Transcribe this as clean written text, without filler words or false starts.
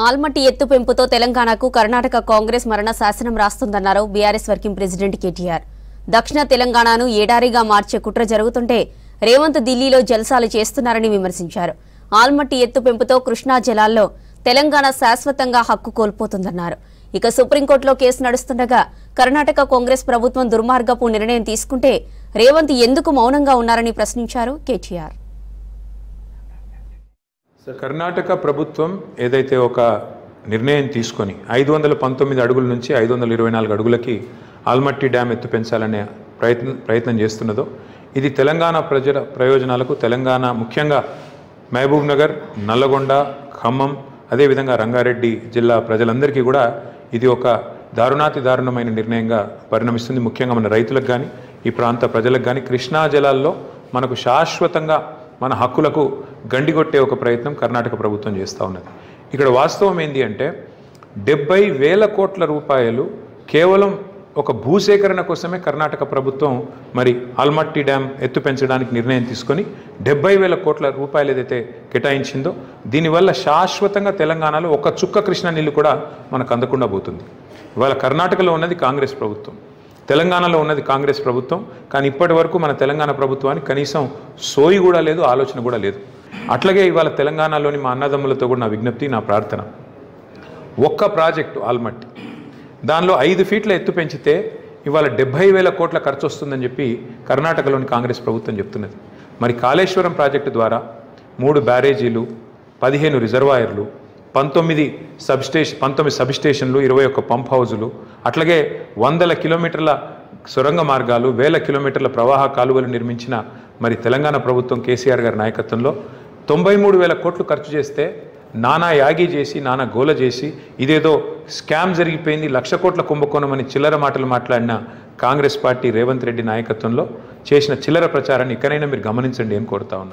ఆల్మట్టి ఎత్తు పెంపుతో తెలంగాణకు కర్ణాటక కాంగ్రెస్ మరణ శాసనం రాస్తుందన్నారు బీఆర్ఎస్ వర్కింగ్ ప్రెసిడెంట్ కేటీఆర్. దక్షిణ తెలంగాణను ఏడారిగా మార్చే కుట్ర జరుగుతుంటే రేవంత్ ఢిల్లీలో జల్సాలు చేస్తున్నారని విమర్శించారు. ఆల్మట్టి ఎత్తు పెంపుతో కృష్ణా జలాల్లో తెలంగాణ శాశ్వతంగా హక్కు కోల్పోతుందన్నారు. ఇక సుప్రీంకోర్టులో కేసు నడుస్తుండగా కర్ణాటక కాంగ్రెస్ ప్రభుత్వం దుర్మార్గపు నిర్ణయం తీసుకుంటే రేవంత్ ఎందుకు మౌనంగా ఉన్నారని ప్రశ్నించారు కేటీఆర్. కర్ణాటక ప్రభుత్వం ఏదైతే ఒక నిర్ణయం తీసుకొని 519 అడుగుల నుంచి 524 అడుగులకి ఆల్మట్టి డ్యామ్ ఎత్తు పెంచాలనే ప్రయత్నం చేస్తున్నదో ఇది తెలంగాణ ప్రజల ప్రయోజనాలకు, తెలంగాణ ముఖ్యంగా మహబూబ్ నగర్, నల్లగొండ, ఖమ్మం, అదేవిధంగా రంగారెడ్డి జిల్లా ప్రజలందరికీ కూడా ఇది ఒక దారుణాతి దారుణమైన నిర్ణయంగా పరిణమిస్తుంది. ముఖ్యంగా మన రైతులకు కానీ, ఈ ప్రాంత ప్రజలకు కానీ కృష్ణా జలాల్లో మనకు శాశ్వతంగా మన హక్కులకు గండిగొట్టే ఒక ప్రయత్నం కర్ణాటక ప్రభుత్వం చేస్తూ ఉన్నది. ఇక్కడ వాస్తవం ఏంటి అంటే 70,000 కోట్ల రూపాయలు కేవలం ఒక భూసేకరణ కోసమే కర్ణాటక ప్రభుత్వం మరి ఆల్మట్టి డ్యామ్ ఎత్తు పెంచడానికి నిర్ణయం తీసుకొని 70,000 కోట్ల రూపాయలు ఏదైతే కేటాయించిందో దీనివల్ల శాశ్వతంగా తెలంగాణలో ఒక చుక్క కృష్ణా నీళ్ళు కూడా మనకు అందకుండా పోతుంది. ఇవాళ కర్ణాటకలో ఉన్నది కాంగ్రెస్ ప్రభుత్వం, తెలంగాణలో ఉన్నది కాంగ్రెస్ ప్రభుత్వం. కానీ ఇప్పటి వరకు మన తెలంగాణ ప్రభుత్వానికి కనీసం సోయి కూడా లేదు, ఆలోచన కూడా లేదు. అట్లాగే ఇవాళ తెలంగాణలోని మా అన్నదమ్ములతో కూడా నా విజ్ఞప్తి, నా ప్రార్థన, ఒక్క ప్రాజెక్టు ఆల్మట్టి దానిలో 5 ఫీట్ల ఎత్తు పెంచితే ఇవాళ 70,000 కోట్ల ఖర్చు వస్తుందని చెప్పి కర్ణాటకలోని కాంగ్రెస్ ప్రభుత్వం చెప్తున్నది. మరి కాళేశ్వరం ప్రాజెక్టు ద్వారా 3 బ్యారేజీలు, 15 రిజర్వాయర్లు, 19 సబ్స్టేషన్లు, 21 పంప్ హౌజులు, అట్లాగే 100 కిలోమీటర్ల సొరంగ మార్గాలు, 1000 కిలోమీటర్ల ప్రవాహ కాలువలు నిర్మించిన మరి తెలంగాణ ప్రభుత్వం కేసీఆర్ గారి నాయకత్వంలో 93,000 కోట్లు ఖర్చు చేస్తే నానా యాగి చేసి, నానా గోల చేసి ఇదేదో స్కామ్ జరిగిపోయింది, 1,00,000 కోట్ల కుంభకోణం అని చిల్లర మాటలు మాట్లాడిన కాంగ్రెస్ పార్టీ రేవంత్ రెడ్డి నాయకత్వంలో చేసిన చిల్లర ప్రచారాన్ని ఇకనైనా మీరు గమనించండి అని కోరుతా ఉన్నా.